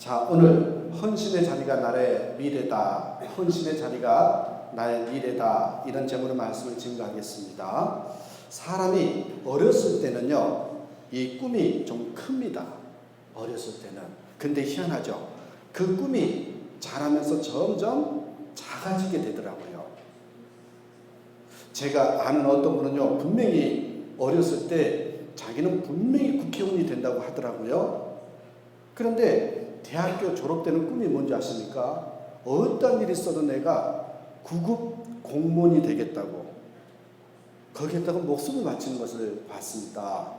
자, 오늘 헌신의 자리가 나의 미래다. 헌신의 자리가 나의 미래다. 이런 제목으로 말씀을 증거하겠습니다. 사람이 어렸을 때는요, 이 꿈이 좀 큽니다. 어렸을 때는. 근데 희한하죠. 그 꿈이 자라면서 점점 작아지게 되더라고요. 제가 아는 어떤 분은요, 분명히 어렸을 때 자기는 분명히 국회의원이 된다고 하더라고요. 그런데 대학교 졸업 때는 꿈이 뭔지 아십니까? 어떤 일이 있어도 내가 9급 공무원이 되겠다고, 거기에다가 목숨을 바치는 것을 봤습니다.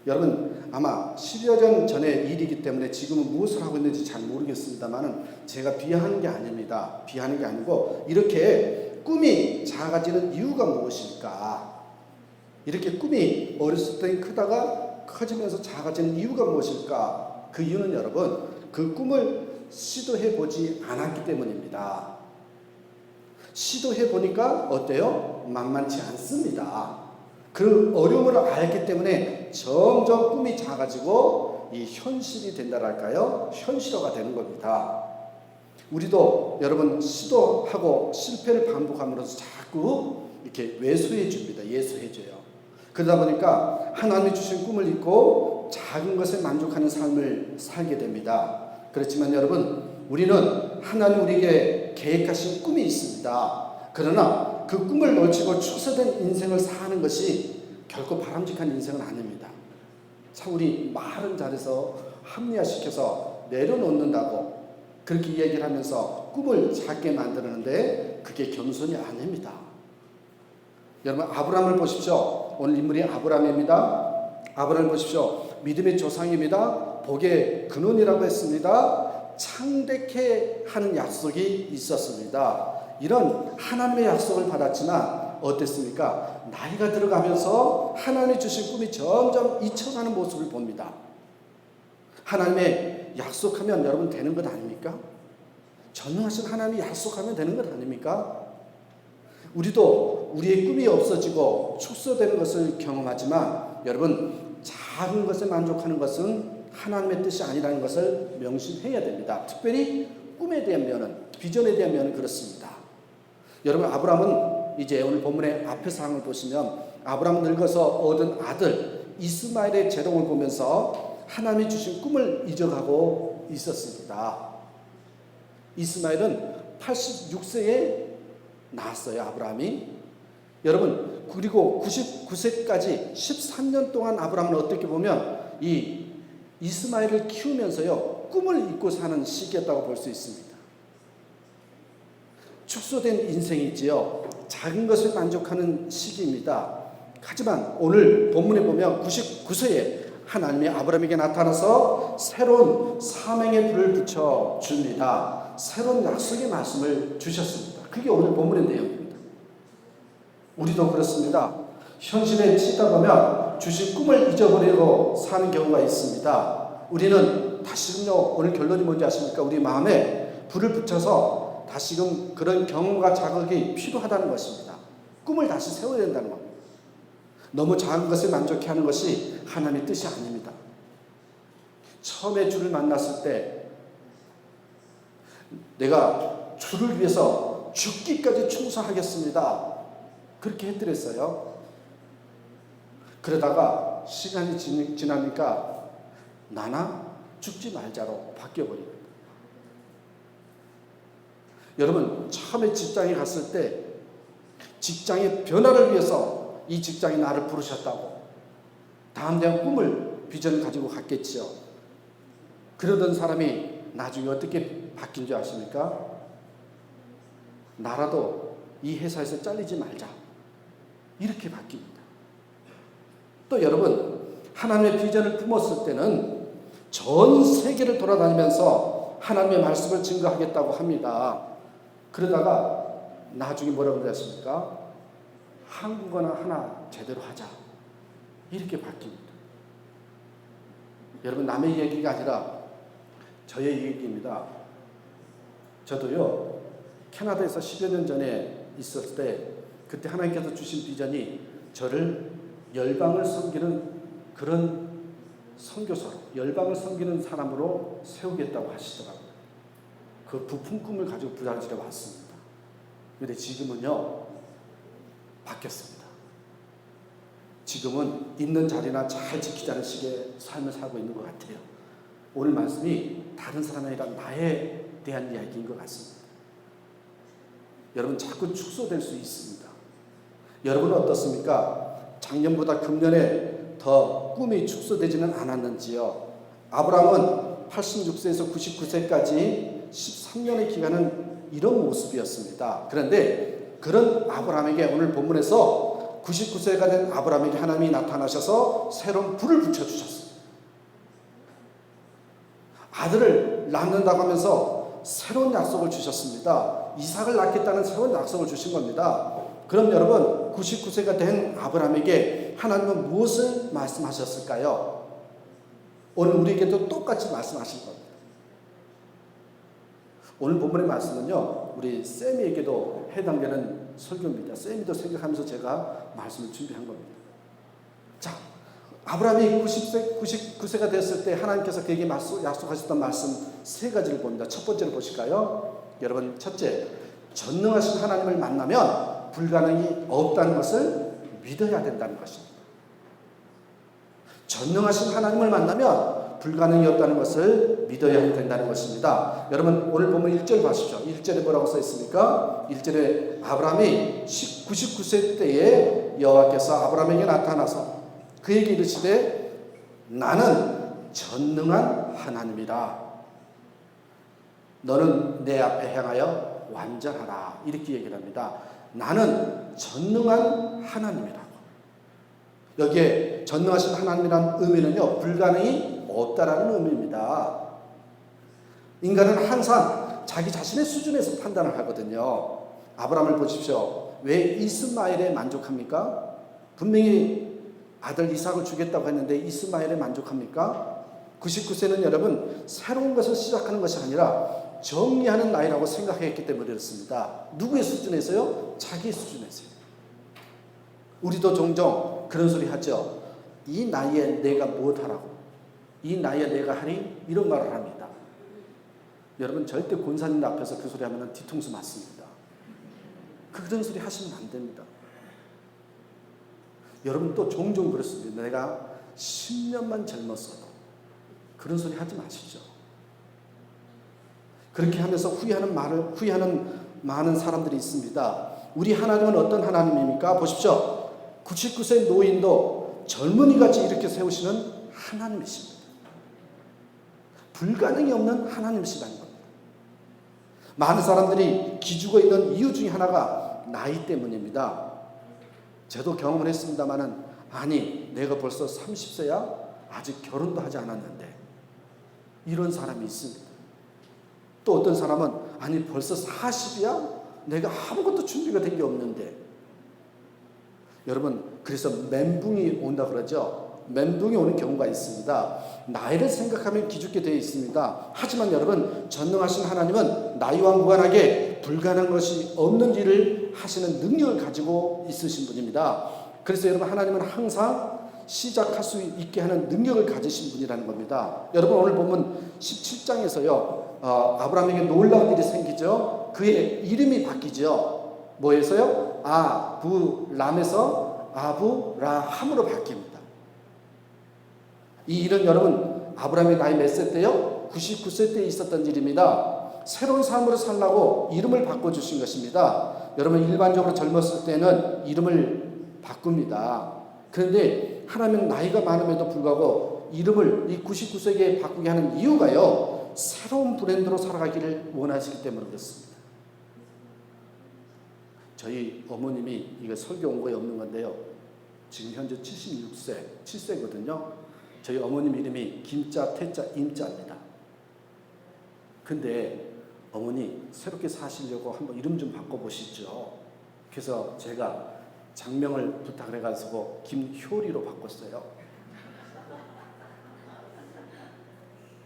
여러분, 아마 10여 년 전의 일이기 때문에 지금은 무엇을 하고 있는지 잘 모르겠습니다만 제가 비하하는 게 아닙니다. 비하하는 게 아니고, 이렇게 꿈이 작아지는 이유가 무엇일까? 이렇게 꿈이 어렸을 때 크다가 커지면서 작아지는 이유가 무엇일까? 그 이유는 여러분, 그 꿈을 시도해 보지 않았기 때문입니다. 시도해 보니까 어때요? 만만치 않습니다. 그 어려움을 알기 때문에 점점 꿈이 작아지고 이 현실이 된다랄까요? 현실화가 되는 겁니다. 우리도 여러분 시도하고 실패를 반복함으로써 자꾸 이렇게 왜소해 줍니다. 예소해 줘요. 그러다 보니까 하나님이 주신 꿈을 잊고 작은 것에 만족하는 삶을 살게 됩니다. 그렇지만 여러분, 우리는 하나님 우리에게 계획하신 꿈이 있습니다. 그러나 그 꿈을 놓치고 축소된 인생을 사는 것이 결코 바람직한 인생은 아닙니다. 참, 우리 말은 잘해서 합리화시켜서 내려놓는다고 그렇게 이야기를 하면서 꿈을 작게 만드는데 그게 겸손이 아닙니다. 여러분, 아브라함을 보십시오. 오늘 인물이 아브라함입니다. 아브라함을 보십시오. 믿음의 조상입니다. 복의 근원이라고 했습니다. 창대케 하는 약속이 있었습니다. 이런 하나님의 약속을 받았지만 어땠습니까? 나이가 들어가면서 하나님이 주신 꿈이 점점 잊혀가는 모습을 봅니다. 하나님의 약속하면 여러분 되는 것 아닙니까? 전능하신 하나님이 약속하면 되는 것 아닙니까? 우리도 우리의 꿈이 없어지고 축소되는 것을 경험하지만 여러분, 작은 것에 만족하는 것은 하나님의 뜻이 아니라는 것을 명심해야 됩니다. 특별히 꿈에 대한 면은, 비전에 대한 면은 그렇습니다. 여러분, 아브라함은 이제 오늘 본문의 앞의 상황을 보시면 아브라함은 늙어서 얻은 아들 이스마엘의 재롱을 보면서 하나님이 주신 꿈을 잊어가고 있었습니다. 이스마엘은 86세에 낳았어요, 아브라함이. 여러분, 그리고 99세까지 13년 동안 아브라함은 어떻게 보면 이 이스마엘을 키우면서요, 꿈을 잊고 사는 시기였다고 볼 수 있습니다. 축소된 인생이지요. 작은 것을 만족하는 시기입니다. 하지만 오늘 본문에 보면 99세에 하나님이 아브라함에게 나타나서 새로운 사명의 불을 붙여 줍니다. 새로운 약속의 말씀을 주셨습니다. 그게 오늘 본문의 내용입니다. 우리도 그렇습니다. 현실에 치다 보면 주신 꿈을 잊어버리고 사는 경우가 있습니다. 우리는 다시금요, 오늘 결론이 뭔지 아십니까? 우리 마음에 불을 붙여서 다시금 그런 경험과 자극이 필요하다는 것입니다. 꿈을 다시 세워야 된다는 겁니다. 너무 작은 것에 만족해 하는 것이 하나님의 뜻이 아닙니다. 처음에 주를 만났을 때 내가 주를 위해서 죽기까지 충성하겠습니다. 그렇게 해드렸어요. 그러다가 시간이 지나니까 나나 죽지 말자로 바뀌어버립니다. 여러분, 처음에 직장에 갔을 때 직장의 변화를 위해서 이 직장이 나를 부르셨다고 다음 대한 꿈을, 비전을 가지고 갔겠지요. 그러던 사람이 나중에 어떻게 바뀐 줄 아십니까? 나라도 이 회사에서 잘리지 말자, 이렇게 바뀝니다. 또 여러분, 하나님의 비전을 품었을 때는 전 세계를 돌아다니면서 하나님의 말씀을 증거하겠다고 합니다. 그러다가 나중에 뭐라고 그랬습니까? 한국어나 하나 제대로 하자, 이렇게 바뀝니다. 여러분, 남의 얘기가 아니라 저의 얘기입니다. 저도요, 캐나다에서 10여 년 전에 있었을 때 그때 하나님께서 주신 비전이 저를 열방을 섬기는 그런 선교사로, 열방을 섬기는 사람으로 세우겠다고 하시더라고요. 그 부푼 꿈을 가지고 브라질에 왔습니다. 그런데 지금은요, 바뀌었습니다. 지금은 있는 자리나 잘 지키자는 식의 삶을 살고 있는 것 같아요. 오늘 말씀이 다른 사람이 아니라 나에 대한 이야기인 것 같습니다. 여러분, 자꾸 축소될 수 있습니다. 여러분은 어떻습니까? 작년보다 금년에 더 꿈이 축소되지는 않았는지요? 아브라함은 86세에서 99세까지 13년의 기간은 이런 모습이었습니다. 그런데 그런 아브라함에게 오늘 본문에서 99세가 된 아브라함에게 하나님이 나타나셔서 새로운 불을 붙여주셨습니다. 아들을 낳는다고 하면서 새로운 약속을 주셨습니다. 이삭을 낳겠다는 새로운 약속을 주신 겁니다. 그럼 여러분, 99세가 된 아브라함에게 하나님은 무엇을 말씀하셨을까요? 오늘 우리에게도 똑같이 말씀하신 겁니다. 오늘 본문의 말씀은요, 우리 쌤이에게도 해당되는 설교입니다. 쌤이도 생각하면서 제가 말씀을 준비한 겁니다. 자, 아브라함이 99세가 됐을 때 하나님께서 그에게 약속하셨던 말씀 세 가지를 봅니다. 첫 번째로 보실까요? 여러분, 첫째, 전능하신 하나님을 만나면 불가능이 없다는 것을 믿어야 된다는 것입니다. 전능하신 하나님을 만나면 불가능이 없다는 것을 믿어야 된다는 것입니다. 여러분, 오늘 보면 1절 보십시오. 1절에 뭐라고 써 있습니까? 1절에 아브라함이 99세 때에 여호와께서 아브라함에게 나타나서 그에게 이르시되 나는 전능한 하나님이라. 너는 내 앞에 향하여 완전하라. 이렇게 얘기를 합니다. 나는 전능한 하나님이라고. 여기에 전능하신 하나님이라는 의미는요, 불가능이 없다라는 의미입니다. 인간은 항상 자기 자신의 수준에서 판단을 하거든요. 아브라함을 보십시오. 왜 이스마엘에 만족합니까? 분명히 아들 이삭을 주겠다고 했는데 이스마엘에 만족합니까? 99세는 여러분, 새로운 것을 시작하는 것이 아니라 정리하는 나이라고 생각했기 때문에 그렇습니다. 누구의 수준에서요? 자기 수준에서요. 우리도 종종 그런 소리 하죠. 이 나이에 내가 무엇하라고, 이 나이에 내가 하니, 이런 말을 합니다. 여러분, 절대 권사님 앞에서 그 소리 하면 뒤통수 맞습니다. 그런 소리 하시면 안 됩니다. 여러분, 또 종종 그렇습니다. 내가 10년만 젊었어도, 그런 소리 하지 마시죠. 그렇게 하면서 후회하는 많은 사람들이 있습니다. 우리 하나님은 어떤 하나님입니까? 보십시오. 99세 노인도 젊은이같이 이렇게 세우시는 하나님이십니다. 불가능이 없는 하나님이시라는 겁니다. 많은 사람들이 기죽어 있는 이유 중에 하나가 나이 때문입니다. 저도 경험을 했습니다마는, 아니 내가 벌써 30세야? 아직 결혼도 하지 않았는데, 이런 사람이 있습니다. 또 어떤 사람은, 아니 벌써 40이야? 내가 아무것도 준비가 된 게 없는데. 여러분, 그래서 멘붕이 온다 그러죠. 멘붕이 오는 경우가 있습니다. 나이를 생각하면 기죽게 되어 있습니다. 하지만 여러분, 전능하신 하나님은 나이와 무관하게 불가능한 것이 없는 일을 하시는 능력을 가지고 있으신 분입니다. 그래서 여러분, 하나님은 항상 시작할 수 있게 하는 능력을 가지신 분이라는 겁니다. 여러분, 오늘 보면 17장에서요 아브라함에게 놀라운 일이 생기죠. 그의 이름이 바뀌죠. 뭐에서요? 아브람에서 아브라함으로 바뀝니다. 이 일은 여러분, 아브라함이 나이 몇 세 때요? 99세 때 있었던 일입니다. 새로운 삶으로 살라고 이름을 바꿔주신 것입니다. 여러분, 일반적으로 젊었을 때는 이름을 바꿉니다. 그런데 하나님은 나이가 많음에도 불구하고 이름을 이 99세기에 바꾸게 하는 이유가요, 새로운 브랜드로 살아가기를 원하시기 때문에 그렇습니다. 저희 어머님이, 이거 설교 온 거에 없는 건데요, 지금 현재 7세거든요. 저희 어머님 이름이 김자, 태자, 임자입니다. 근데 어머니 새롭게 사시려고 한번 이름 좀 바꿔보시죠. 그래서 제가 장명을 부탁을 해가지고 김효리로 바꿨어요.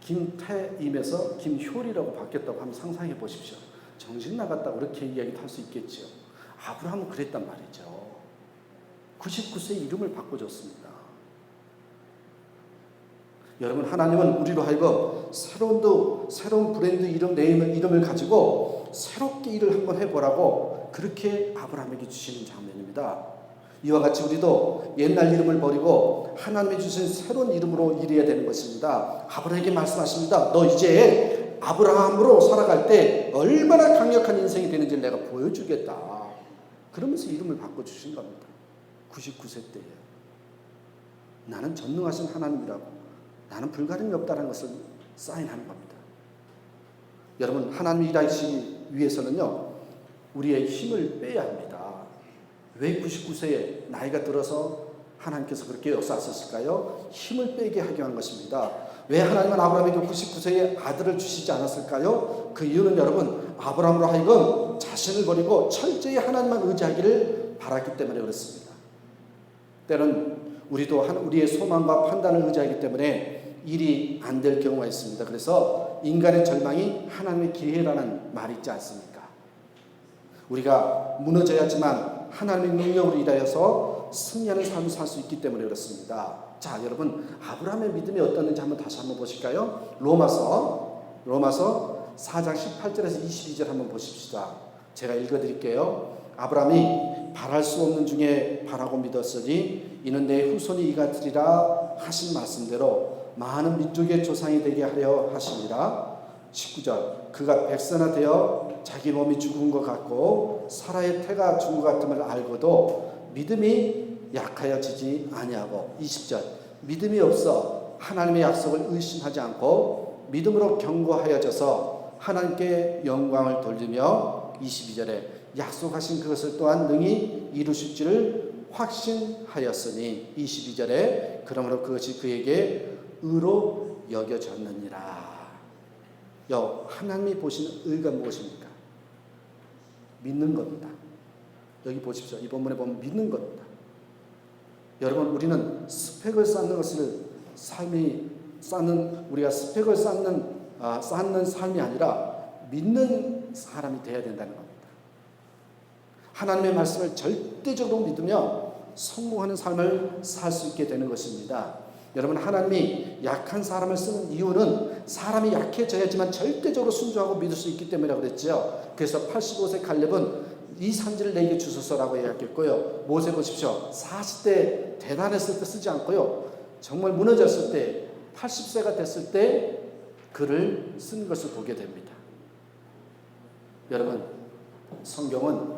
김태임에서 김효리라고 바뀌었다고 한번 상상해 보십시오. 정신 나갔다고 그렇게 이야기 할 수 있겠죠. 아브라함은 그랬단 말이죠. 99세 이름을 바꿔줬습니다. 여러분, 하나님은 우리로 하여금 새로운 브랜드 이름을 가지고 새롭게 일을 한번 해보라고 그렇게 아브라함에게 주시는 장면입니다. 이와 같이 우리도 옛날 이름을 버리고 하나님이 주신 새로운 이름으로 일해야 되는 것입니다. 아브라함에게 말씀하십니다. 너 이제 아브라함으로 살아갈 때 얼마나 강력한 인생이 되는지를 내가 보여주겠다. 그러면서 이름을 바꿔주신 겁니다. 99세 때예요. 나는 전능하신 하나님이라고, 나는 불가능이 없다는 것을 사인하는 겁니다. 여러분, 하나님이 일하시기 위해서는요, 우리의 힘을 빼야 합니다. 왜 99세에 나이가 들어서 하나님께서 그렇게 역사하셨을까요? 힘을 빼게 하기 위한 것입니다. 왜 하나님은 아브라함에게 99세에 아들을 주시지 않았을까요? 그 이유는 여러분, 아브라함으로 하여금 자신을 버리고 철저히 하나님만 의지하기를 바랐기 때문에 그렇습니다. 때론 우리도 우리의 소망과 판단을 의지하기 때문에 일이 안 될 경우가 있습니다. 그래서 인간의 절망이 하나님의 기회라는 말이 있지 않습니까? 우리가 무너져야지만 하나님의 능력으로 일하여서 승리하는 삶을 살 수 있기 때문에 그렇습니다. 자, 여러분, 아브라함의 믿음이 어떻는지 다시 한번 보실까요? 로마서 4장 18절에서 22절 한번 보십시다. 제가 읽어드릴게요. 아브라함이 바랄 수 없는 중에 바라고 믿었으니 이는 내 후손이 이같으리라 하신 말씀대로 많은 민족의 조상이 되게 하려 하시니라. 19절, 그가 백선화되어 자기 몸이 죽은 것 같고 사라의 태가 죽은 것 같음을 알고도 믿음이 약하여지지 아니하고. 20절, 믿음이 없어 하나님의 약속을 의심하지 않고 믿음으로 견고하여져서 하나님께 영광을 돌리며. 22절에 약속하신 그것을 또한 능히 이루실 줄을 확신하였으니. 22절에 그러므로 그것이 그에게 의로 여겨졌느니라. 하나님이 보시는 의가 무엇입니까? 믿는 겁니다. 여기 보십시오. 이 본문에 보면 믿는 겁니다. 여러분, 우리는 스펙을 쌓는 것을 우리가 스펙을 쌓는 삶이 아니라 믿는 사람이 되어야 된다는 겁니다. 하나님의 말씀을 절대적으로 믿으며 성공하는 삶을 살 수 있게 되는 것입니다. 여러분, 하나님이 약한 사람을 쓰는 이유는 사람이 약해져야지만 절대적으로 순종하고 믿을 수 있기 때문이라고 그랬죠. 그래서 85세 갈렙은 이 산지를 내게 주소서라고 이야기했고요. 모세 보십시오. 40대 대단했을 때 쓰지 않고요, 정말 무너졌을 때 80세가 됐을 때 글을 쓴 것을 보게 됩니다. 여러분, 성경은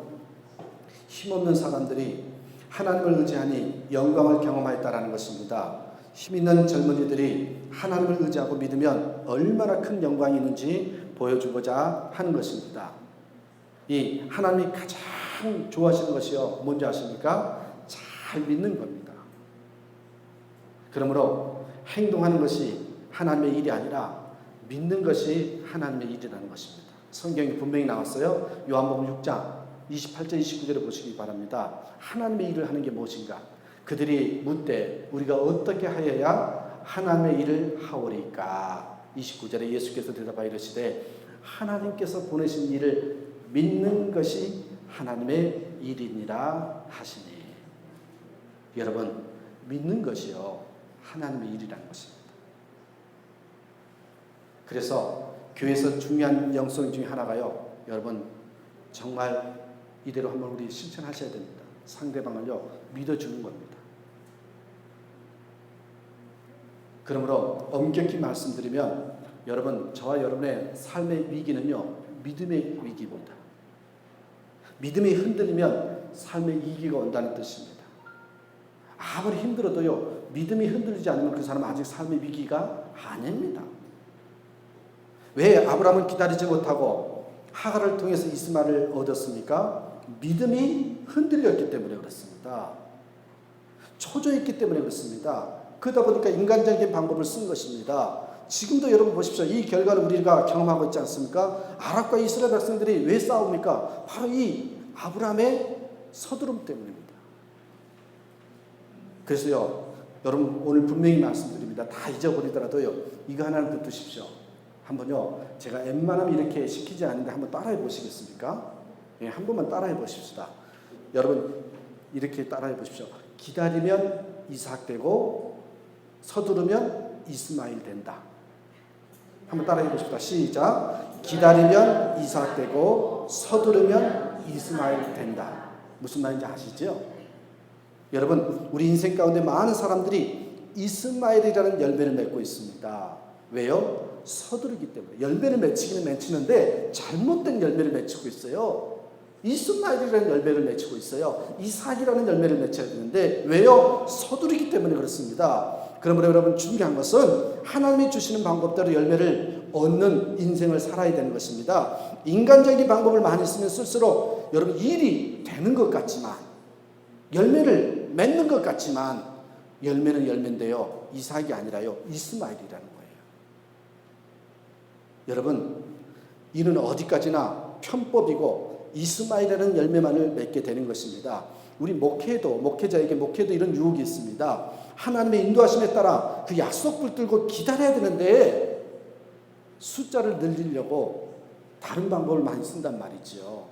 힘없는 사람들이 하나님을 의지하니 영광을 경험하였다라는 것입니다. 힘있는 젊은이들이 하나님을 의지하고 믿으면 얼마나 큰 영광이 있는지 보여주고자 하는 것입니다. 이 하나님이 가장 좋아하시는 것이요, 뭔지 아십니까? 잘 믿는 겁니다. 그러므로 행동하는 것이 하나님의 일이 아니라 믿는 것이 하나님의 일이라는 것입니다. 성경이 분명히 나왔어요. 요한복음 6장 28절 29절에 보시기 바랍니다. 하나님의 일을 하는 게 무엇인가? 그들이 묻되 우리가 어떻게 하여야 하나님의 일을 하오리까? 29절에 예수께서 대답하여 이르시되 하나님께서 보내신 일을 믿는 것이 하나님의 일이니라 하시니. 여러분, 믿는 것이요, 하나님의 일이라는 것입니다. 그래서 교회에서 중요한 영성 중에 하나가요, 여러분 정말 이대로 한번 우리 실천하셔야 됩니다. 상대방을요, 믿어주는 겁니다. 그러므로 엄격히 말씀드리면 여러분, 저와 여러분의 삶의 위기는요, 믿음의 위기입니다. 믿음이 흔들리면 삶의 위기가 온다는 뜻입니다. 아무리 힘들어도요, 믿음이 흔들리지 않으면 그 사람은 아직 삶의 위기가 아닙니다. 왜 아브라함은 기다리지 못하고 하갈을 통해서 이스마엘을 얻었습니까? 믿음이 흔들렸기 때문에 그렇습니다. 초조했기 때문에 그렇습니다. 그러다 보니까 인간적인 방법을 쓴 것입니다. 지금도 여러분 보십시오. 이 결과를 우리가 경험하고 있지 않습니까? 아랍과 이스라엘 백성들이 왜 싸웁니까? 바로 이 아브라함의 서두름 때문입니다. 그래서요, 여러분 오늘 분명히 말씀드립니다. 다 잊어버리더라도요, 이거 하나는 붙드십시오. 한번요, 제가 웬만하면 이렇게 시키지 않는데 한번 따라해 보시겠습니까? 예, 한 번만 따라해 보십시다. 여러분, 이렇게 따라해 보십시오. 기다리면 이삭 되고 서두르면 이스마엘 된다. 한번 따라해 보십시다. 시작. 기다리면 이삭 되고 서두르면 이스마엘 된다. 무슨 말인지 아시죠? 여러분, 우리 인생 가운데 많은 사람들이 이스마엘이라는 열매를 맺고 있습니다. 왜요? 서두르기 때문에. 열매를 맺히기는 맺히는데 잘못된 열매를 맺히고 있어요. 이스마엘이라는 열매를 맺히고 있어요. 이삭이라는 열매를 맺혀야 되는데 왜요? 서두르기 때문에 그렇습니다. 그러므로 여러분, 중요한 것은 하나님이 주시는 방법대로 열매를 얻는 인생을 살아야 되는 것입니다. 인간적인 방법을 많이 쓰면 쓸수록 여러분 일이 되는 것 같지만, 열매를 맺는 것 같지만 열매는 열매인데요, 이삭이 아니라요, 이스마엘이라는 거예요. 여러분, 이는 어디까지나 편법이고 이스마엘이라는 열매만을 맺게 되는 것입니다. 우리 목회자에게 이런 유혹이 있습니다. 하나님의 인도하심에 따라 그 약속 붙들고 기다려야 되는데 숫자를 늘리려고 다른 방법을 많이 쓴단 말이죠.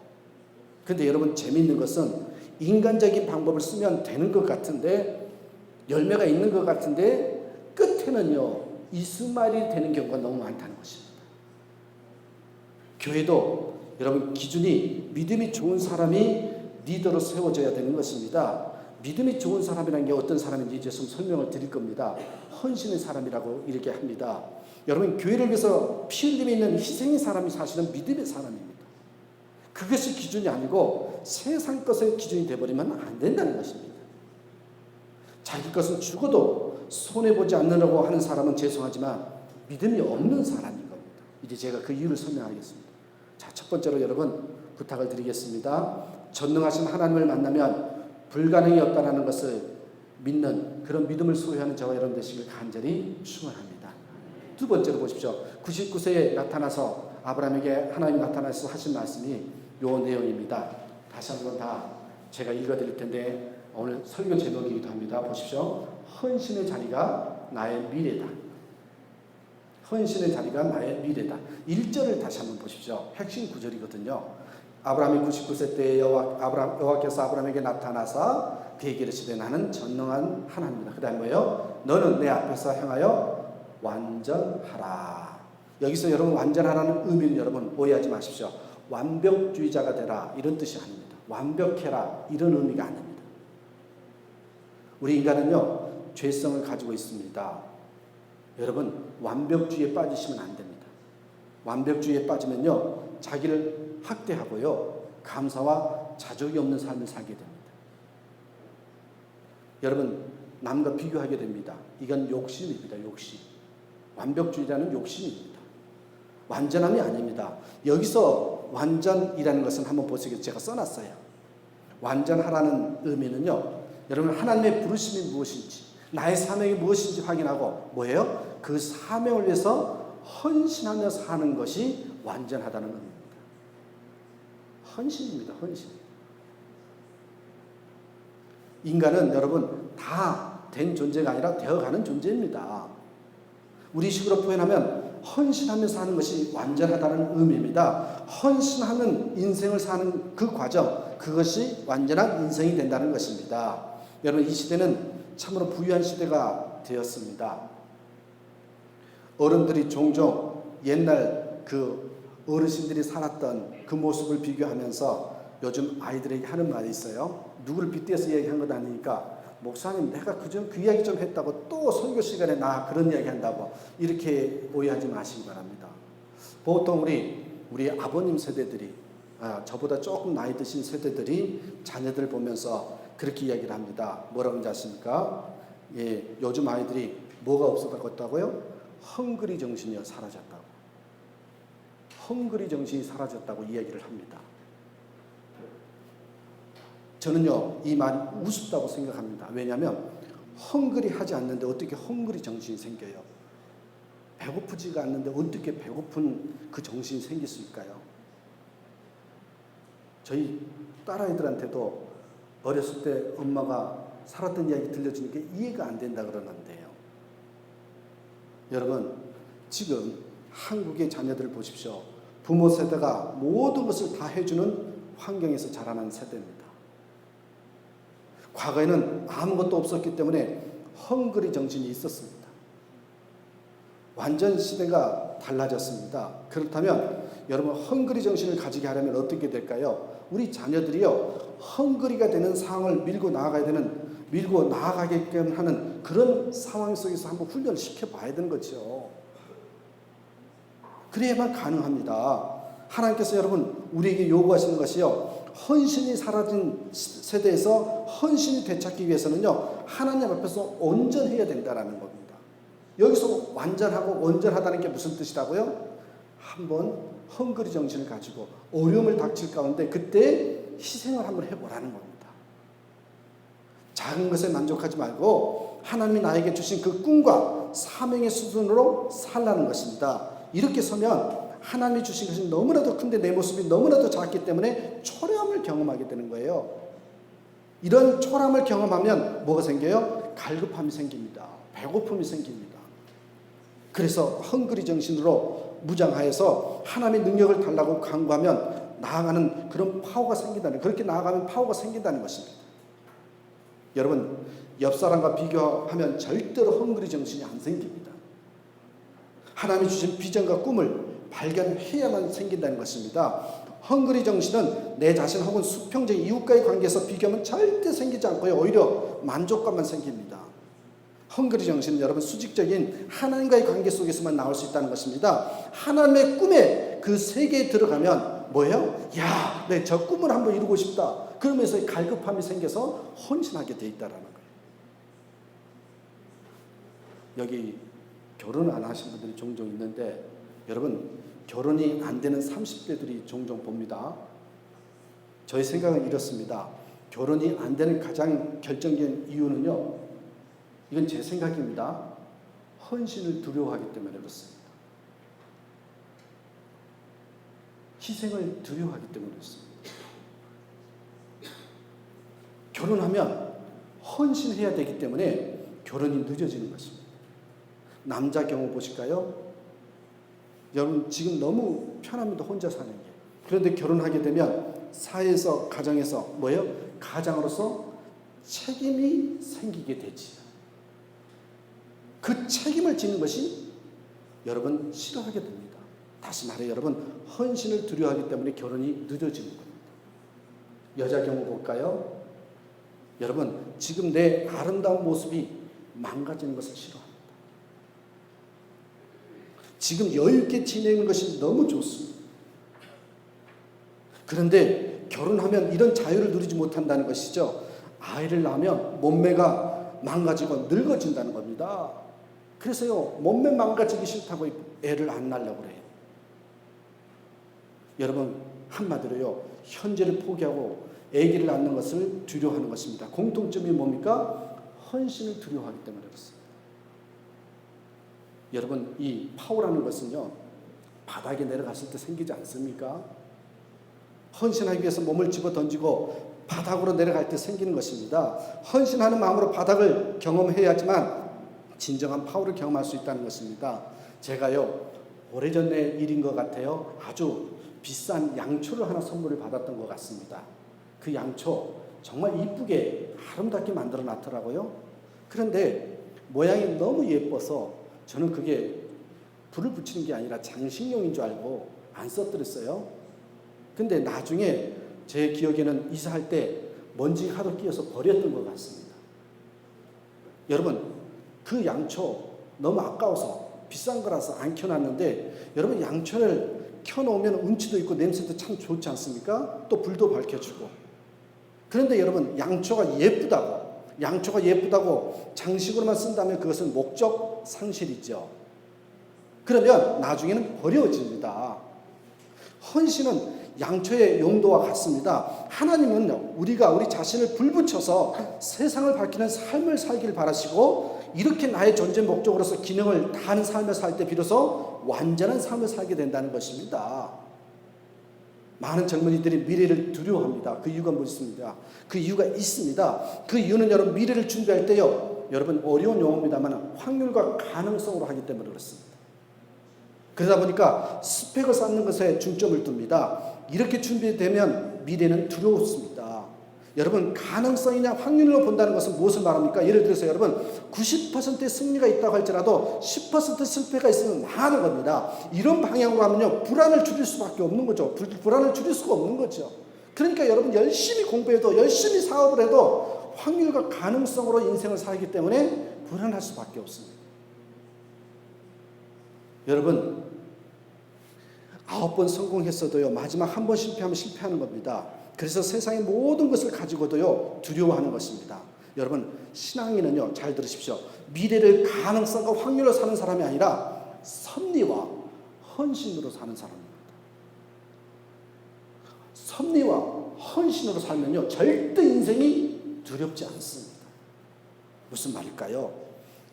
그런데 여러분, 재미있는 것은 인간적인 방법을 쓰면 되는 것 같은데, 열매가 있는 것 같은데 끝에는요 이스마엘이 되는 경우가 너무 많다는 것입니다. 교회도 여러분, 기준이 믿음이 좋은 사람이 리더로 세워져야 되는 것입니다. 믿음이 좋은 사람이라는 게 어떤 사람인지 이제 좀 설명을 드릴 겁니다. 헌신의 사람이라고 이렇게 합니다. 여러분, 교회를 위해서 피 흘림이 있는 희생의 사람이 사실은 믿음의 사람입니다. 그것이 기준이 아니고 세상 것의 기준이 되어버리면 안 된다는 것입니다. 자기 것은 죽어도 손해보지 않으려고 하는 사람은 죄송하지만 믿음이 없는 사람인 겁니다. 이제 제가 그 이유를 설명하겠습니다. 자, 첫 번째로 여러분 부탁을 드리겠습니다. 전능하신 하나님을 만나면 불가능이 없다는 것을 믿는 그런 믿음을 소유하는 저와 여러분 되시길 간절히 축원합니다. 두 번째로 보십시오. 99세에 나타나서 아브라함에게 하나님이 나타나서 하신 말씀이 요 내용입니다. 다시 한번 다 제가 읽어드릴 텐데 오늘 설교 제목이기도 합니다. 보십시오. 헌신의 자리가 나의 미래다. 헌신의 자리가 나의 미래다. 1절을 다시 한번 보십시오. 핵심 구절이거든요. 아브라함이 99세 때 여호와께서 아브라함에게 나타나서 그에게 이르시되 나는 전능한 하나님이다. 그 다음에 뭐예요? 너는 내 앞에서 행하여 완전하라. 여기서 여러분 완전하라는 의미는 여러분 오해하지 마십시오. 완벽주의자가 되라 이런 뜻이 아닙니다. 완벽해라 이런 의미가 아닙니다. 우리 인간은요 죄성을 가지고 있습니다. 여러분, 완벽주의에 빠지시면 안 됩니다. 완벽주의에 빠지면요 자기를 학대하고요 감사와 자족이 없는 삶을 살게 됩니다. 여러분, 남과 비교하게 됩니다. 이건 욕심입니다. 욕심. 완벽주의라는 욕심입니다. 완전함이 아닙니다. 여기서 완전이라는 것은 한번 보시겠어요. 제가 써놨어요. 완전하라는 의미는요, 여러분 하나님의 부르심이 무엇인지, 나의 사명이 무엇인지 확인하고 뭐예요? 그 사명을 위해서 헌신하며 사는 것이 완전하다는 의미입니다. 헌신입니다. 헌신. 인간은 여러분 다 된 존재가 아니라 되어가는 존재입니다. 우리 식으로 표현하면 헌신하며 사는 것이 완전하다는 의미입니다. 헌신하는 인생을 사는 그 과정, 그것이 완전한 인생이 된다는 것입니다. 여러분, 이 시대는 참으로 부유한 시대가 되었습니다. 어른들이 종종 옛날 그 어르신들이 살았던 그 모습을 비교하면서 요즘 아이들에게 하는 말이 있어요. 누구를 빗대서 얘기한 것 아니니까 목사님 내가 그 이야기 좀 했다고 또 설교 시간에 나 그런 이야기 한다고 이렇게 오해하지 마시기 바랍니다. 보통 우리 아버님 세대들이 저보다 조금 나이 드신 세대들이 자녀들 보면서 그렇게 이야기를 합니다. 뭐라고 하십니까? 예, 요즘 아이들이 뭐가 없어졌다고요? 헝그리 정신이 사라졌다고. 헝그리 정신이 사라졌다고 이야기를 합니다. 저는요 이 말이 우습다고 생각합니다. 왜냐하면 헝그리 하지 않는데 어떻게 헝그리 정신이 생겨요? 배고프지가 않는데 어떻게 배고픈 그 정신이 생길 수 있을까요? 저희 딸아이들한테도 어렸을 때 엄마가 살았던 이야기 들려주니까 이해가 안 된다 그러는데요. 여러분, 지금 한국의 자녀들을 보십시오. 부모 세대가 모든 것을 다 해주는 환경에서 자라는 세대입니다. 과거에는 아무것도 없었기 때문에 헝그리 정신이 있었습니다. 완전 시대가 달라졌습니다. 그렇다면 여러분 헝그리 정신을 가지게 하려면 어떻게 될까요? 우리 자녀들이요 헝그리가 되는 상황을 밀고 나아가게끔 하는 그런 상황 속에서 한번 훈련을 시켜봐야 되는 거죠. 그래야만 가능합니다. 하나님께서 여러분 우리에게 요구하시는 것이요 헌신이 사라진 세대에서 헌신이 되찾기 위해서는요 하나님 앞에서 온전해야 된다라는 겁니다. 여기서 완전하고 온전하다는 게 무슨 뜻이라고요? 한번 헝그리 정신을 가지고 어려움을 닥칠 가운데 그때 희생을 한번 해보라는 겁니다. 작은 것에 만족하지 말고 하나님이 나에게 주신 그 꿈과 사명의 수준으로 살라는 것입니다. 이렇게 서면 하나님이 주신 것이 너무나도 큰데 내 모습이 너무나도 작기 때문에 초라함을 경험하게 되는 거예요. 이런 초라함을 경험하면 뭐가 생겨요? 갈급함이 생깁니다. 배고픔이 생깁니다. 그래서 헝그리 정신으로 무장하여서 하나님의 능력을 달라고 간구하면 나아가는 그런 파워가 생긴다는, 그렇게 나아가면 파워가 생긴다는 것입니다. 여러분 옆 사람과 비교하면 절대로 헝그리 정신이 안 생깁니다. 하나님이 주신 비전과 꿈을 발견해야만 생긴다는 것입니다. 헝그리 정신은 내 자신 혹은 수평적인 이웃과의 관계에서 비교하면 절대 생기지 않고요 오히려 만족감만 생깁니다. 헝그리 정신은 여러분 수직적인 하나님과의 관계 속에서만 나올 수 있다는 것입니다. 하나님의 꿈에 그 세계에 들어가면 뭐예요? 야, 내 저 꿈을 한번 이루고 싶다. 그러면서 갈급함이 생겨서 헌신하게 돼 있다라는 거예요. 여기 결혼 안 하신 분들이 종종 있는데 여러분 결혼이 안 되는 30대들이 종종 봅니다. 저희 생각은 이렇습니다. 결혼이 안 되는 가장 결정적인 이유는요. 이건 제 생각입니다. 헌신을 두려워하기 때문에 그렇습니다. 희생을 두려워하기 때문에 그렇습니다. 결혼하면 헌신해야 되기 때문에 결혼이 늦어지는 것입니다. 남자 경우 보실까요? 여러분 지금 너무 편합니다. 혼자 사는 게. 그런데 결혼하게 되면 사회에서 가정에서 뭐예요? 가장으로서 책임이 생기게 되지요. 그 책임을 지는 것이 여러분 싫어하게 됩니다. 다시 말해 여러분 헌신을 두려워하기 때문에 결혼이 늦어지는 겁니다. 여자 경우 볼까요? 여러분 지금 내 아름다운 모습이 망가지는 것을 싫어합니다. 지금 여유있게 지내는 것이 너무 좋습니다. 그런데 결혼하면 이런 자유를 누리지 못한다는 것이죠. 아이를 낳으면 몸매가 망가지고 늙어진다는 겁니다. 그래서요 몸매 망가지기 싫다고 애를 안 낳으려고 그래요. 여러분 한마디로요 현재를 포기하고 아기를 낳는 것을 두려워하는 것입니다. 공통점이 뭡니까? 헌신을 두려워하기 때문에 그렇습니다. 여러분 이 파워라는 것은요 바닥에 내려갔을 때 생기지 않습니까? 헌신하기 위해서 몸을 집어 던지고 바닥으로 내려갈 때 생기는 것입니다. 헌신하는 마음으로 바닥을 경험해야지만 진정한 파워를 경험할 수 있다는 것입니다. 제가요 오래전의 일인 것 같아요. 아주 비싼 양초를 하나 선물을 받았던 것 같습니다. 그 양초 정말 이쁘게 아름답게 만들어 놨더라고요. 그런데 모양이 너무 예뻐서 저는 그게 불을 붙이는 게 아니라 장식용인 줄 알고 안 썼더랬어요. 근데 나중에 제 기억에는 이사할 때 먼지가 하도 끼어서 버렸던 것 같습니다. 여러분 그 양초 너무 아까워서 비싼 거라서 안 켜놨는데 여러분 양초를 켜놓으면 운치도 있고 냄새도 참 좋지 않습니까? 또 불도 밝혀주고. 그런데 여러분 양초가 예쁘다고 장식으로만 쓴다면 그것은 목적 상실이죠. 그러면 나중에는 버려집니다. 헌신은 양초의 용도와 같습니다. 하나님은 우리가 우리 자신을 불붙여서 세상을 밝히는 삶을 살길 바라시고 이렇게 나의 존재 목적으로서 기능을 다하는 삶을 살 때 비로소 완전한 삶을 살게 된다는 것입니다. 많은 젊은이들이 미래를 두려워합니다. 그 이유가 무엇입니까? 그 이유가 있습니다. 그 이유는 여러분 미래를 준비할 때요. 여러분 어려운 용어입니다만 확률과 가능성으로 하기 때문에 그렇습니다. 그러다 보니까 스펙을 쌓는 것에 중점을 둡니다. 이렇게 준비되면 미래는 두려웠습니다. 여러분, 가능성이냐 확률로 본다는 것은 무엇을 말합니까? 예를 들어서 여러분 90%의 승리가 있다고 할지라도 10% 실패가 있으면 망하는 겁니다. 이런 방향으로 하면요, 불안을 줄일 수밖에 없는 거죠. 불안을 줄일 수가 없는 거죠. 그러니까 여러분, 열심히 공부해도 열심히 사업을 해도 확률과 가능성으로 인생을 살기 때문에 불안할 수밖에 없습니다. 여러분, 9번 성공했어도요, 마지막 한 번 실패하면 실패하는 겁니다. 그래서 세상의 모든 것을 가지고도요, 두려워하는 것입니다. 여러분, 신앙인은요, 잘 들으십시오. 미래를 가능성과 확률로 사는 사람이 아니라 섭리와 헌신으로 사는 사람입니다. 섭리와 헌신으로 살면요, 절대 인생이 두렵지 않습니다. 무슨 말일까요?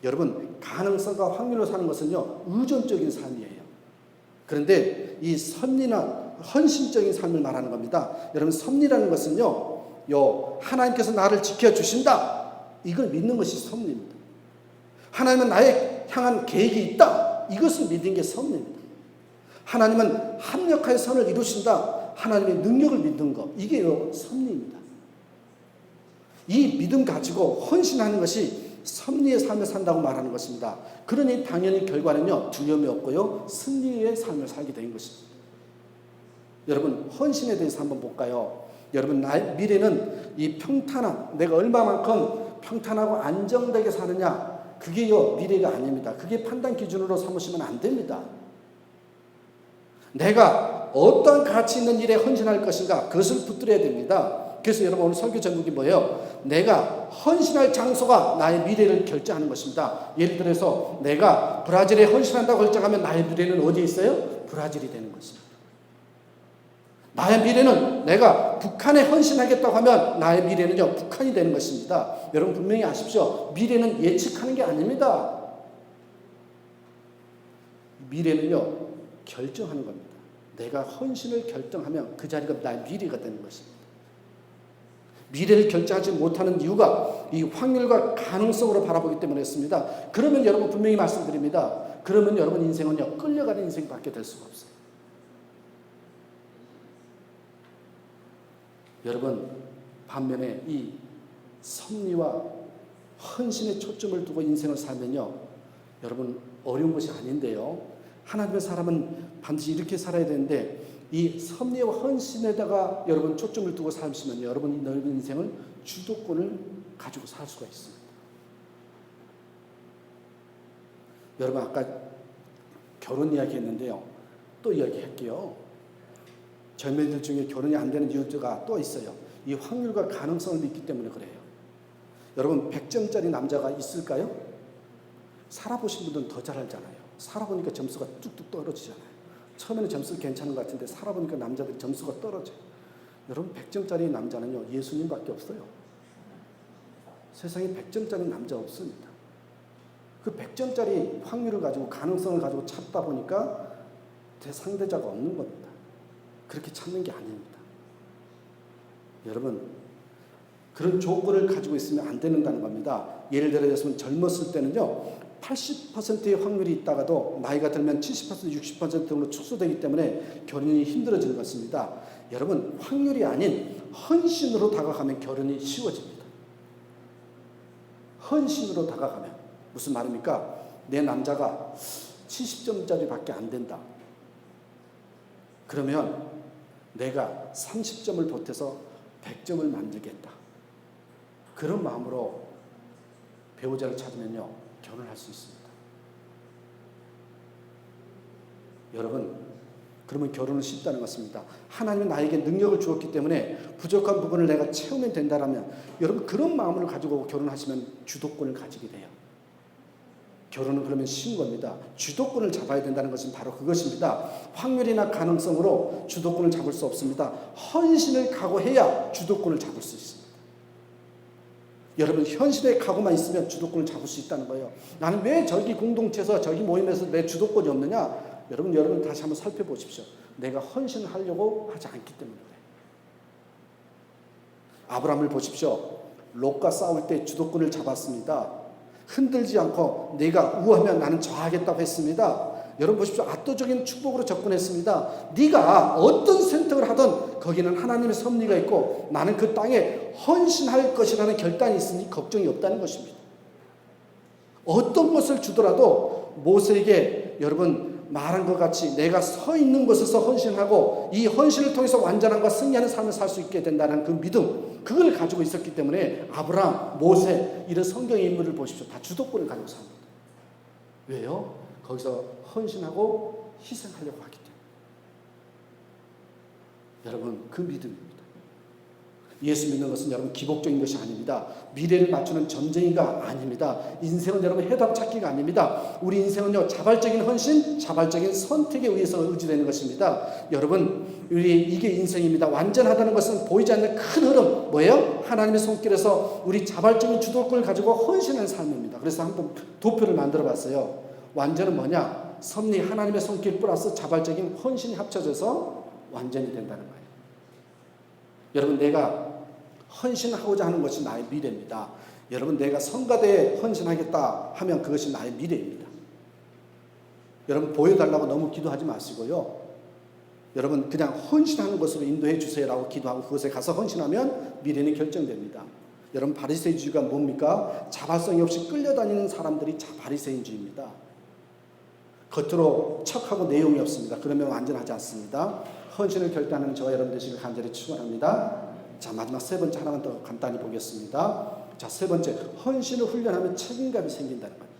여러분, 가능성과 확률로 사는 것은요, 의존적인 삶이에요. 그런데 이 섭리나 헌신적인 삶을 말하는 겁니다. 여러분, 섭리라는 것은요, 하나님께서 나를 지켜주신다, 이걸 믿는 것이 섭리입니다. 하나님은 나에 향한 계획이 있다, 이것을 믿는 게 섭리입니다. 하나님은 합력하여 선을 이루신다, 하나님의 능력을 믿는 것, 이게 섭리입니다. 이 믿음 가지고 헌신하는 것이 섭리의 삶을 산다고 말하는 것입니다. 그러니 당연히 결과는요, 두려움이 없고요, 승리의 삶을 살게 된 것입니다. 여러분, 헌신에 대해서 한번 볼까요? 여러분, 나의 미래는 이 평탄한, 내가 얼마만큼 평탄하고 안정되게 사느냐, 그게요, 미래가 아닙니다. 그게 판단 기준으로 삼으시면 안 됩니다. 내가 어떠한 가치 있는 일에 헌신할 것인가, 그것을 붙들어야 됩니다. 그래서 여러분, 오늘 설교 제목이 뭐예요? 내가 헌신할 장소가 나의 미래를 결정하는 것입니다. 예를 들어서 내가 브라질에 헌신한다고 결정하면 나의 미래는 어디에 있어요? 브라질이 되는 것입니다. 나의 미래는 내가 북한에 헌신하겠다고 하면 나의 미래는요, 북한이 되는 것입니다. 여러분, 분명히 아십시오. 미래는 예측하는 게 아닙니다. 미래는요, 결정하는 겁니다. 내가 헌신을 결정하면 그 자리가 나의 미래가 되는 것입니다. 미래를 결정하지 못하는 이유가 이 확률과 가능성으로 바라보기 때문이었습니다. 그러면 여러분, 분명히 말씀드립니다. 그러면 여러분 인생은요, 끌려가는 인생밖에 될 수가 없어요. 여러분, 반면에 이 섭리와 헌신에 초점을 두고 인생을 살면요, 여러분, 어려운 것이 아닌데요, 하나님의 사람은 반드시 이렇게 살아야 되는데, 이 섭리와 헌신에다가 여러분 초점을 두고 사시면 여러분 인생은 주도권을 가지고 살 수가 있습니다. 여러분, 아까 결혼 이야기 했는데요, 또 이야기할게요. 젊은이들 중에 결혼이 안 되는 이유가 또 있어요. 이 확률과 가능성을 믿기 때문에 그래요. 여러분, 100점짜리 남자가 있을까요? 살아보신 분들은 더 잘 알잖아요. 살아보니까 점수가 뚝뚝 떨어지잖아요. 처음에는 점수가 괜찮은 것 같은데 살아보니까 남자들이 점수가 떨어져요. 여러분, 100점짜리 남자는요, 예수님밖에 없어요. 세상에 100점짜리 남자 없습니다. 그 100점짜리 확률을 가지고 가능성을 가지고 찾다 보니까 상대자가 없는 겁니다. 그렇게 찾는 게 아닙니다. 여러분, 그런 조건을 가지고 있으면 안 되는다는 겁니다. 예를 들어서 젊었을 때는요, 80%의 확률이 있다가도 나이가 들면 70%, 60%로 축소되기 때문에 결혼이 힘들어지는 것입니다. 여러분, 확률이 아닌 헌신으로 다가가면 결혼이 쉬워집니다. 헌신으로 다가가면. 무슨 말입니까? 내 남자가 70점짜리밖에 안 된다. 그러면 내가 30점을 보태서 100점을 만들겠다. 그런 마음으로 배우자를 찾으면요, 결혼할 수 있습니다. 여러분, 그러면 결혼은 쉽다는 것입니다. 하나님은 나에게 능력을 주었기 때문에 부족한 부분을 내가 채우면 된다라면, 여러분, 그런 마음을 가지고 결혼하시면 주도권을 가지게 돼요. 결혼은 그러면 쉬운 겁니다. 주도권을 잡아야 된다는 것은 바로 그것입니다. 확률이나 가능성으로 주도권을 잡을 수 없습니다. 헌신을 각오해야 주도권을 잡을 수 있습니다. 여러분, 현실의 각오만 있으면 주도권을 잡을 수 있다는 거예요. 나는 왜 저기 공동체에서 저기 모임에서 내 주도권이 없느냐? 여러분 다시 한번 살펴보십시오. 내가 헌신을 하려고 하지 않기 때문에 그래요. 아브라함을 보십시오. 롯과 싸울 때 주도권을 잡았습니다. 흔들지 않고 내가 우하면 나는 저하겠다고 했습니다. 여러분 보십시오. 압도적인 축복으로 접근했습니다. 네가 어떤 선택을 하든 거기는 하나님의 섭리가 있고 나는 그 땅에 헌신할 것이라는 결단이 있으니 걱정이 없다는 것입니다. 어떤 것을 주더라도 모세에게 여러분 말한 것 같이 내가 서 있는 곳에서 헌신하고 이 헌신을 통해서 완전함과 승리하는 삶을 살 수 있게 된다는 그 믿음, 그걸 가지고 있었기 때문에 아브라함, 모세 이런 성경의 인물을 보십시오. 다 주도권을 가지고 삽니다. 왜요? 거기서 헌신하고 희생하려고 하기 때문에. 여러분 그 믿음입니다. 예수 믿는 것은 여러분 기복적인 것이 아닙니다. 미래를 맞추는 전쟁이가 아닙니다. 인생은 여러분 해답 찾기가 아닙니다. 우리 인생은요 자발적인 헌신, 자발적인 선택에 의해서 의지되는 것입니다. 여러분 이게 인생입니다. 완전하다는 것은 보이지 않는 큰 흐름 뭐예요? 하나님의 손길에서 우리 자발적인 주도권을 가지고 헌신하는 삶입니다. 그래서 한번 도표를 만들어 봤어요. 완전은 뭐냐? 섭리 하나님의 손길 플러스 자발적인 헌신이 합쳐져서 완전이 된다는 거예요. 여러분 내가 헌신하고자 하는 것이 나의 미래입니다. 여러분 내가 성가대에 헌신하겠다 하면 그것이 나의 미래입니다. 여러분 보여달라고 너무 기도하지 마시고요. 여러분 그냥 헌신하는 것으로 인도해 주세요라고 기도하고 그것에 가서 헌신하면 미래는 결정됩니다. 여러분 바리새인주의가 뭡니까? 자발성이 없이 끌려다니는 사람들이 바리새인주의입니다. 겉으로 척하고 내용이 없습니다. 그러면 완전하지 않습니다. 헌신을 결단하는 저와 여러분 되시길 간절히 축원합니다. 자 마지막 세 번째 하나만 더 간단히 보겠습니다. 자 세 번째 헌신을 훈련하면 책임감이 생긴다는 겁니다.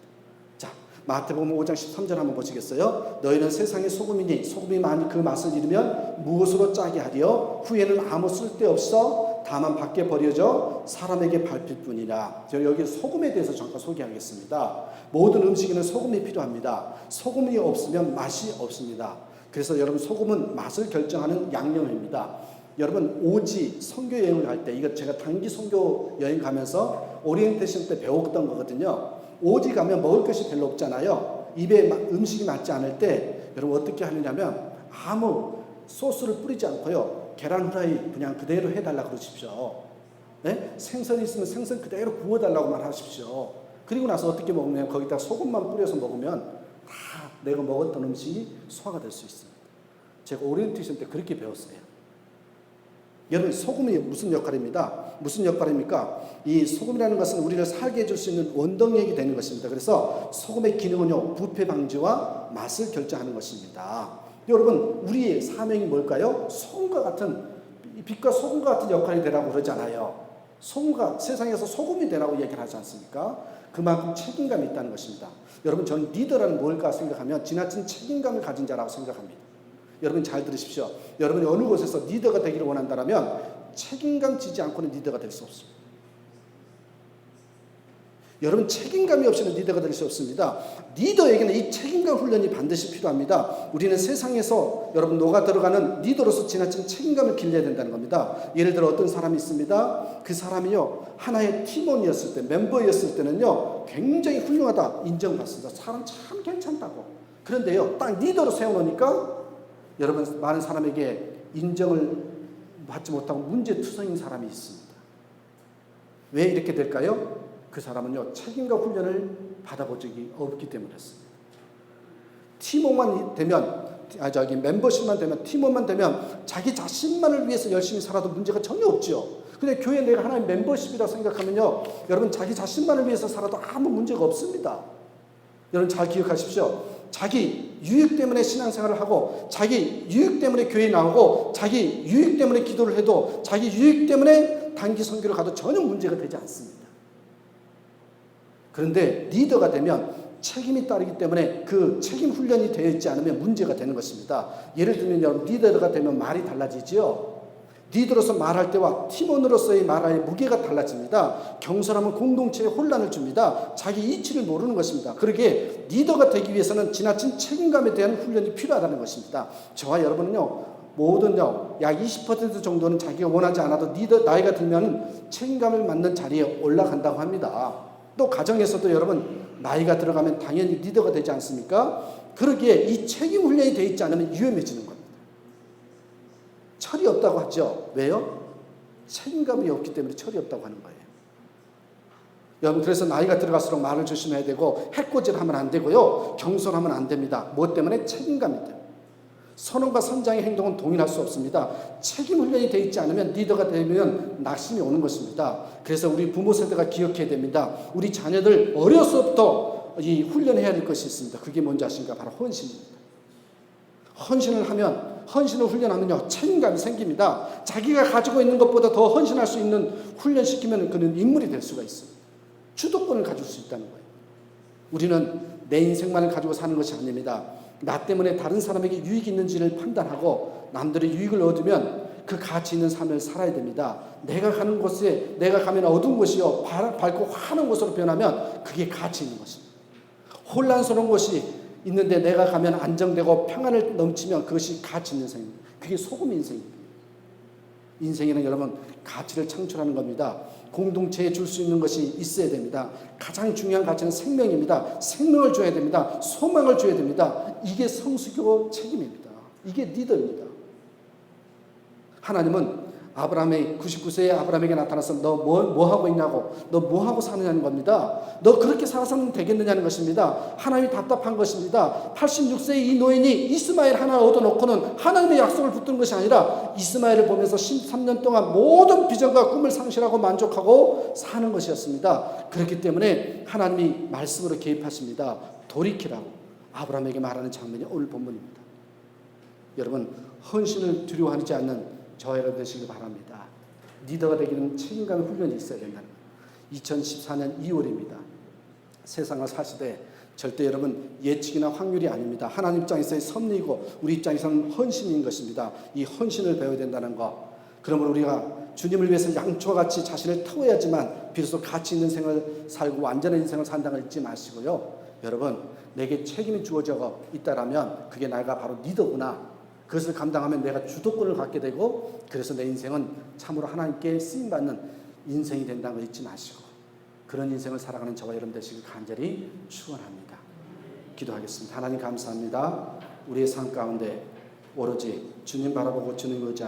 자 마태복음 5장 13절 한번 보시겠어요? 너희는 세상의 소금이니 소금이 만일 그 맛을 잃으면 무엇으로 짜게 하리요? 후에는 아무 쓸데없어 다만 밖에 버려져 사람에게 밟힐 뿐이라. 저 여기 소금에 대해서 잠깐 소개하겠습니다. 모든 음식에는 소금이 필요합니다. 소금이 없으면 맛이 없습니다. 그래서 여러분 소금은 맛을 결정하는 양념입니다. 여러분 오지 선교 여행을 갈 때 이거 제가 단기 선교 여행 가면서 오리엔테이션 때 배웠던 거거든요. 오지 가면 먹을 것이 별로 없잖아요. 입에 음식이 맞지 않을 때 여러분 어떻게 하느냐면 아무 소스를 뿌리지 않고요. 계란 후라이 그냥 그대로 해달라고 그러십시오. 네? 생선이 있으면 생선 그대로 구워달라고만 하십시오. 그리고 나서 어떻게 먹으면 거기다 소금만 뿌려서 먹으면 다 내가 먹었던 음식이 소화가 될 수 있습니다. 제가 오리엔테이션 때 그렇게 배웠어요. 여러분 소금이 무슨 역할입니다? 무슨 역할입니까? 이 소금이라는 것은 우리를 살게 해줄 수 있는 원동력이 되는 것입니다. 그래서 소금의 기능은요 부패 방지와 맛을 결정하는 것입니다. 여러분 우리의 사명이 뭘까요? 소금과 같은 빛과 소금과 같은 역할이 되라고 그러잖아요. 소금과 세상에서 소금이 되라고 얘기를 하지 않습니까? 그만큼 책임감이 있다는 것입니다. 여러분 저는 리더라는 뭘까 생각하면 지나친 책임감을 가진 자라고 생각합니다. 여러분 잘 들으십시오. 여러분이 어느 곳에서 리더가 되기를 원한다면 책임감 지지 않고는 리더가 될 수 없습니다. 여러분 책임감이 없이는 리더가 될 수 없습니다. 리더에게는 이 책임감 훈련이 반드시 필요합니다. 우리는 세상에서 여러분 녹아 들어가는 리더로서 지나친 책임감을 길러야 된다는 겁니다. 예를 들어 어떤 사람이 있습니다. 그 사람이요 하나의 팀원이었을 때 멤버였을 때는요 굉장히 훌륭하다 인정받습니다. 사람 참 괜찮다고. 그런데요 딱 리더로 세워놓으니까 여러분 많은 사람에게 인정을 받지 못하고 문제투성인 사람이 있습니다. 왜 이렇게 될까요? 그 사람은요 책임과 훈련을 받아본 적이 없기 때문이었습니다. 팀원만 되면 멤버십만 되면 팀원만 되면 자기 자신만을 위해서 열심히 살아도 문제가 전혀 없죠. 근데 교회 내가 하나의 멤버십이라고 생각하면요 여러분 자기 자신만을 위해서 살아도 아무 문제가 없습니다. 여러분 잘 기억하십시오. 자기 유익 때문에 신앙생활을 하고 자기 유익 때문에 교회에 나오고 자기 유익 때문에 기도를 해도 자기 유익 때문에 단기 선교를 가도 전혀 문제가 되지 않습니다. 그런데 리더가 되면 책임이 따르기 때문에 그 책임 훈련이 되어 있지 않으면 문제가 되는 것입니다. 예를 들면 여러분 리더가 되면 말이 달라지죠. 리더로서 말할 때와 팀원으로서의 말할 무게가 달라집니다. 경솔하면 공동체에 혼란을 줍니다. 자기 이치를 모르는 것입니다. 그러기에 리더가 되기 위해서는 지나친 책임감에 대한 훈련이 필요하다는 것입니다. 저와 여러분은요 모든요 약 20% 정도는 자기가 원하지 않아도 리더 나이가 들면 책임감을 맡는 자리에 올라간다고 합니다. 또 가정에서도 여러분 나이가 들어가면 당연히 리더가 되지 않습니까? 그러기에 이 책임 훈련이 되어 있지 않으면 위험해지는 겁니다. 철이 없다고 하죠. 왜요? 책임감이 없기 때문에 철이 없다고 하는 거예요. 여러분, 그래서 나이가 들어갈수록 말을 조심해야 되고 해코지를 하면 안 되고요. 경솔하면 안 됩니다. 무엇 때문에? 책임감이 때문에. 선원과 선장의 행동은 동일할 수 없습니다. 책임 훈련이 되어 있지 않으면 리더가 되면 낙심이 오는 것입니다. 그래서 우리 부모 세대가 기억해야 됩니다. 우리 자녀들 어려서부터 이 훈련해야 될 것이 있습니다. 그게 뭔지 아십니까? 바로 헌신입니다. 헌신을 훈련하면요, 책임감이 생깁니다. 자기가 가지고 있는 것보다 더 헌신할 수 있는 훈련시키면 그는 인물이 될 수가 있습니다. 주도권을 가질 수 있다는 거예요. 우리는 내 인생만을 가지고 사는 것이 아닙니다. 나 때문에 다른 사람에게 유익이 있는지를 판단하고 남들의 유익을 얻으면 그 가치 있는 삶을 살아야 됩니다. 내가 가는 곳에, 내가 가면 어두운 곳이요 밝고 환한 곳으로 변하면 그게 가치 있는 것입니다. 혼란스러운 곳이 있는데 내가 가면 안정되고 평안을 넘치면 그것이 가치 있는 인생입니다. 그게 소금 인생입니다. 인생에는 여러분 가치를 창출하는 겁니다. 공동체에 줄 수 있는 것이 있어야 됩니다. 가장 중요한 가치는 생명입니다. 생명을 줘야 됩니다. 소망을 줘야 됩니다. 이게 성수교 책임입니다. 이게 리더입니다. 하나님은 아브라함의 99세의 아브라함에게 나타나서 너 뭐 하고 있냐고, 너 뭐 하고 사느냐는 겁니다. 너 그렇게 살아서는 되겠느냐는 것입니다. 하나님이 답답한 것입니다. 86세의 이 노인이 이스마엘 하나 얻어놓고는 하나님의 약속을 붙드는 것이 아니라 이스마엘을 보면서 13년 동안 모든 비전과 꿈을 상실하고 만족하고 사는 것이었습니다. 그렇기 때문에 하나님이 말씀으로 개입하십니다. 돌이키라고 아브라함에게 말하는 장면이 오늘 본문입니다. 여러분, 헌신을 두려워하지 않는 저와 여러분 되시길 바랍니다. 리더가 되기는 책임감 훈련이 있어야 된다는 거예요. 2014년 2월입니다. 세상을 사시되 절대 여러분 예측이나 확률이 아닙니다. 하나님 입장에서의 섭리이고 우리 입장에서는 헌신인 것입니다. 이 헌신을 배워야 된다는 것. 그러므로 우리가 주님을 위해서 양초와 같이 자신을 태워야지만 비로소 가치 있는 생을 살고 완전한 인생을 산다는 걸 잊지 마시고요. 여러분, 내게 책임이 주어져 있다라면 그게 내가 바로 리더구나. 그것을 감당하면 내가 주도권을 갖게 되고 그래서 내 인생은 참으로 하나님께 쓰임받는 인생이 된다는 걸 잊지 마시고 그런 인생을 살아가는 저와 여러분 되시길 간절히 축원합니다. 기도하겠습니다. 하나님 감사합니다. 우리의 삶 가운데 오로지 주님 바라보고 주님 의지하는